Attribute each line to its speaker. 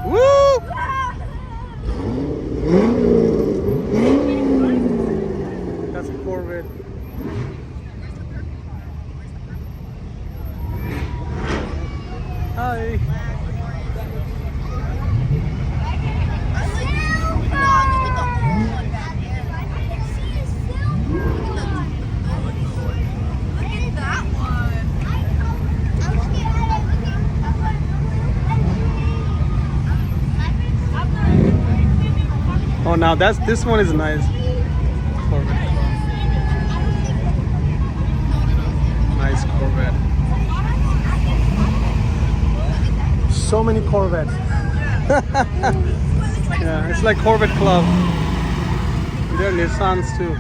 Speaker 1: Woo! That's a Corvette. Hi. Oh, now this one is nice. Corvette. Nice Corvette. So many Corvettes. Yeah, it's like Corvette Club. There are Nissans too.